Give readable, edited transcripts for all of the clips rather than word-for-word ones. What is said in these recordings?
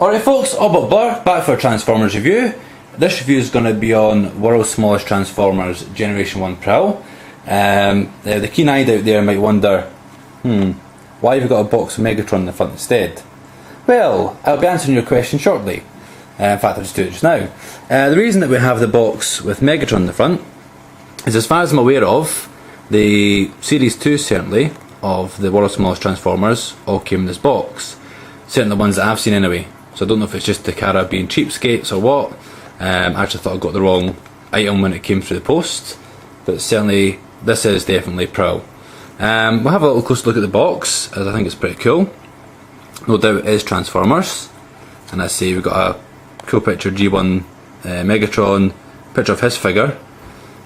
Alright folks, Autobotblurr, back for a Transformers review. This review is going to be on World's Smallest Transformers Generation 1 Prowl. The keen-eyed out there might wonder, why have we got a box of Megatron in the front instead? Well, I'll be answering your question shortly. In fact, I'll just do it just now. The reason that we have the box with Megatron in the front is, as far as I'm aware of, the Series 2 certainly, of the World's Smallest Transformers all came in this box. Certainly the ones that I've seen anyway. So I don't know if it's just Takara being cheapskates or what. I actually thought I got the wrong item when it came through the post. But certainly, this is definitely Prowl. We'll have a little closer look at the box, as I think it's pretty cool. No doubt it is Transformers. And I see we've got a cool picture G1 Megatron, picture of his figure.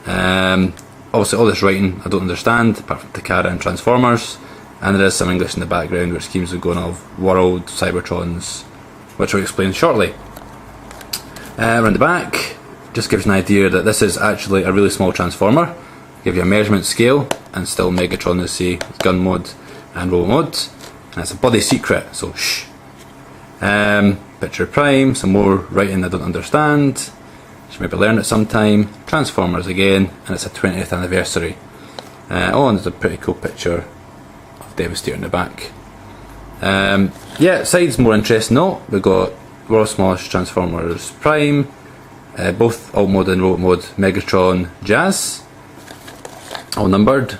Obviously all this writing I don't understand, apart from Takara and Transformers. And there is some English in the background which seems to be going of World, Cybertrons, which I'll explain shortly. Around the back, just gives an idea that this is actually a really small Transformer. Give you a measurement scale, and still Megatron is, say, gun mode and robot mode. And it's a body secret, so shh. Picture of Prime, some more writing I don't understand. Should maybe learn it sometime. Transformers again, and it's a 20th anniversary. Oh, and there's a pretty cool picture of Devastator in the back. Yeah, side's more interesting though. We've got World's Smallest Transformers Prime, both alt mode and robot mode, Megatron, Jazz, all numbered,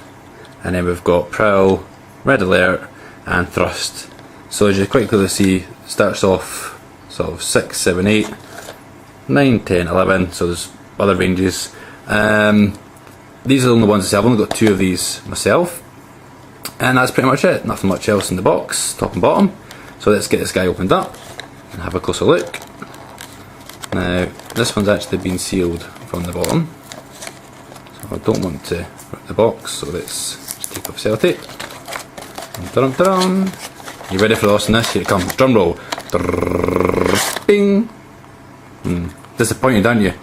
and then we've got Prowl, Red Alert, and Thrust. So as you quite clearly see, starts off sort of 6, 7, 8, 9, 10, 11, so there's other ranges. These are the only ones I've only got 2 of these myself. And that's pretty much it, nothing much else in the box, top and bottom. So let's get this guy opened up and have a closer look. Now, this one's actually been sealed from the bottom, so I don't want to rip the box, so let's just take off sellotape. Dum dum dum. You ready for the awesomeness? Here it comes, drum roll. Bing! Disappointed, aren't you?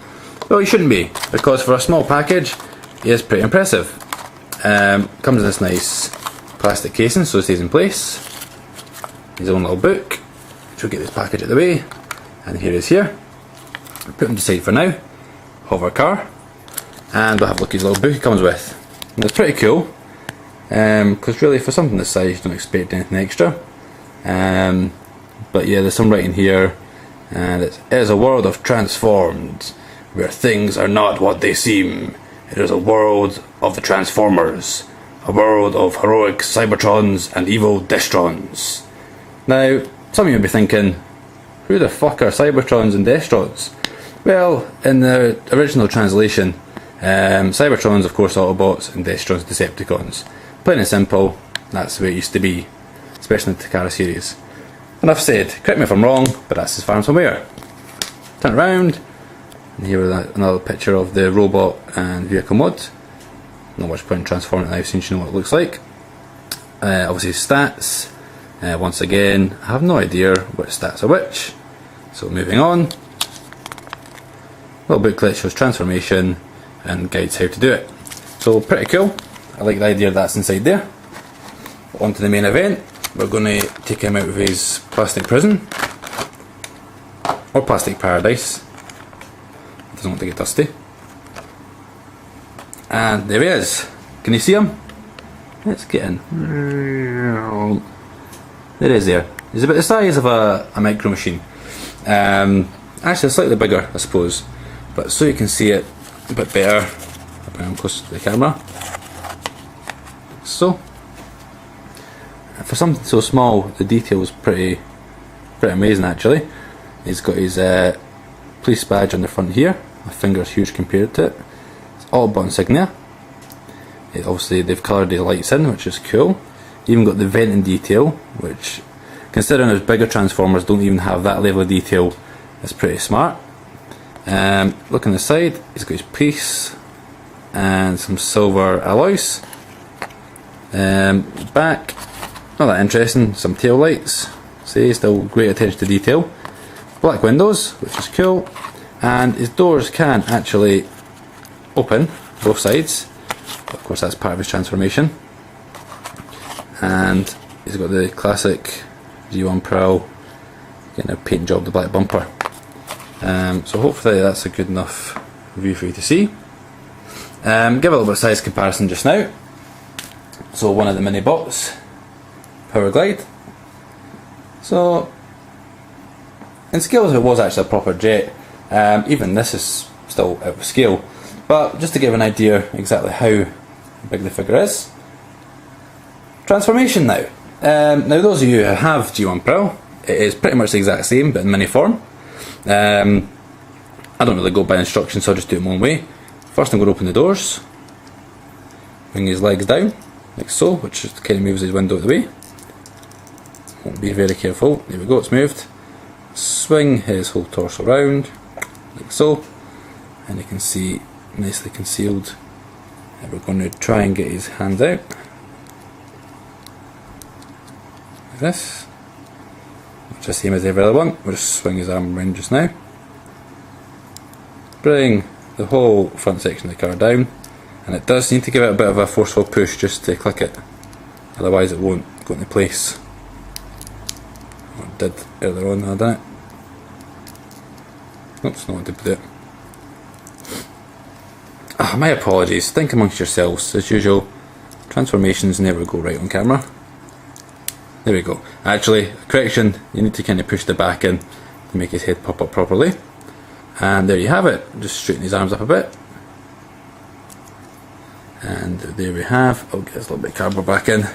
Well, you shouldn't be, because for a small package, it is pretty impressive. Comes in this nice plastic casing so it stays in place. His own little book, which will get this package out of the way, and here it is here. Put him to the side for now. Hover car, and we'll have a look at his little book he comes with. And it's pretty cool, because really for something this size you don't expect anything extra. But yeah, there's some writing here, and it is a world of transformed, where things are not what they seem. It is a world of the Transformers, a world of heroic Cybertrons and evil Destrons. Now, some of you may be thinking, who the fuck are Cybertrons and Destrons? Well, in the original translation, Cybertrons of course Autobots and Destrons Decepticons. Plain and simple, that's the way it used to be, especially in the Takara series. Enough said, correct me if I'm wrong, but that's as far as I'm aware. Turn it around, and here is another picture of the robot and vehicle mode. Not much point in transforming it now since you know what it looks like. Obviously stats, once again I have no idea which stats are which, so moving on. Little booklet shows transformation and guides how to do it. So pretty cool, I like the idea that's inside there. On to the main event. We're going to take him out of his plastic prison, or plastic paradise. Doesn't want to get dusty. And there he is. Can you see him? Let's get in. There he is there. He's about the size of a micro machine. Actually slightly bigger I suppose, but so you can see it a bit better, I'll bring him close to the camera. So, for something so small, the detail is pretty amazing actually. He's got his police badge on the front here. My finger's huge compared to it. It's Autobot insignia. Obviously they've coloured the lights in, which is cool. Even got the venting detail, which, considering there's bigger Transformers don't even have that level of detail, is pretty smart. Look on the side, he's got his piece and some silver alloys. Back, not that interesting, some tail lights. See, still great attention to detail. Black windows, which is cool, and his doors can actually open both sides. Of course that's part of his transformation. And he's got the classic G1 Prowl getting a paint job the black bumper. So hopefully that's a good enough view for you to see. Give a little bit of size comparison just now. So one of the mini bots, Power Glide. So in scale, it was actually a proper jet. Even this is still out of scale, but just to give an idea exactly how big the figure is. Transformation now. Now those of you who have G1 Prowl, it is pretty much the exact same but in mini form. I don't really go by instructions, so I'll just do it my own way. First I'm going to open the doors, bring his legs down like so, which just kind of moves his window out of the way. Won't be very careful. There we go, it's moved. Swing his whole torso around like so, and you can see nicely concealed. And we're going to try and get his hands out like this. Just the same as every other one. We'll just swing his arm around just now. Bring the whole front section of the car down, and it does need to give it a bit of a forceful push just to click it, otherwise it won't go into place. Or it did earlier on, I done it. Oops, not what to do it. My apologies, think amongst yourselves. As usual, transformations never go right on camera. There we go. Actually, correction, you need to kind of push the back in to make his head pop up properly. And there you have it. Just straighten his arms up a bit. And there we have, I'll get this little bit of cardboard back in.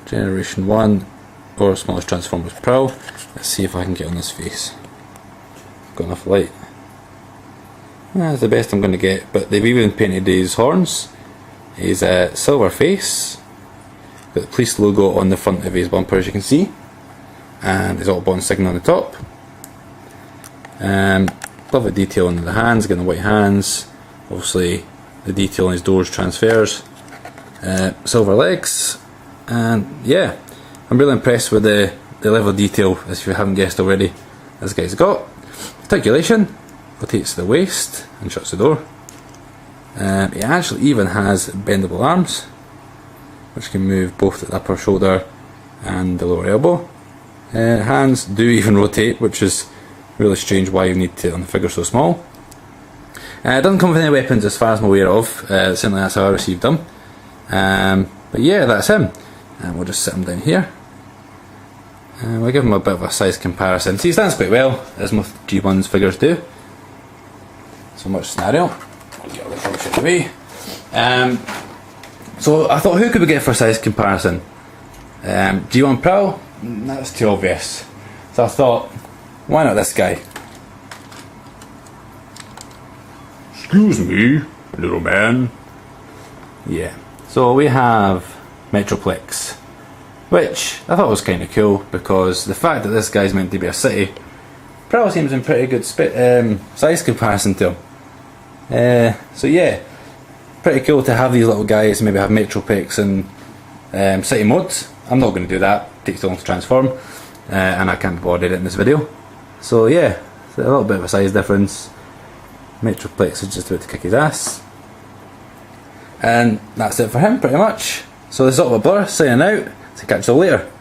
Generation 1, or smallest Transformers Prowl. Let's see if I can get on this face. Got enough light. That's the best I'm going to get, but they've even painted his horns, his silver face, got the police logo on the front of his bumper as you can see, and his Autobotblurr insignia on the top. Lovely detail on the hands, getting the white hands, obviously the detail on his doors transfers, silver legs, and yeah, I'm really impressed with the level of detail, as if you haven't guessed already, this guy's got. Articulation, rotates to the waist and shuts the door. He actually even has bendable arms, which can move both the upper shoulder and the lower elbow. Hands do even rotate, which is really strange why you need to on the figure so small. It doesn't come with any weapons as far as I'm aware of, certainly that's how I received them. But yeah, that's him. And we'll just sit him down here. We'll give him a bit of a size comparison. See, he stands quite well, as most G1's figures do. So much scenario. I'll get all this rubbish out of the way. So I thought, who could we get for a size comparison? G1 Prowl? That's too obvious. So I thought, why not this guy? Excuse me, little man. Yeah. So we have Metroplex, which I thought was kind of cool because the fact that this guy's meant to be a city probably seems in pretty good size comparison to him. So yeah, pretty cool to have these little guys maybe have Metroplex and city modes. I'm not going to do that, it takes too long to transform, and I can't be bothered in this video. So yeah, a little bit of a size difference. Metroplex is just about to kick his ass. And that's it for him pretty much. So this is Autobotblurr signing out. So catch you all later.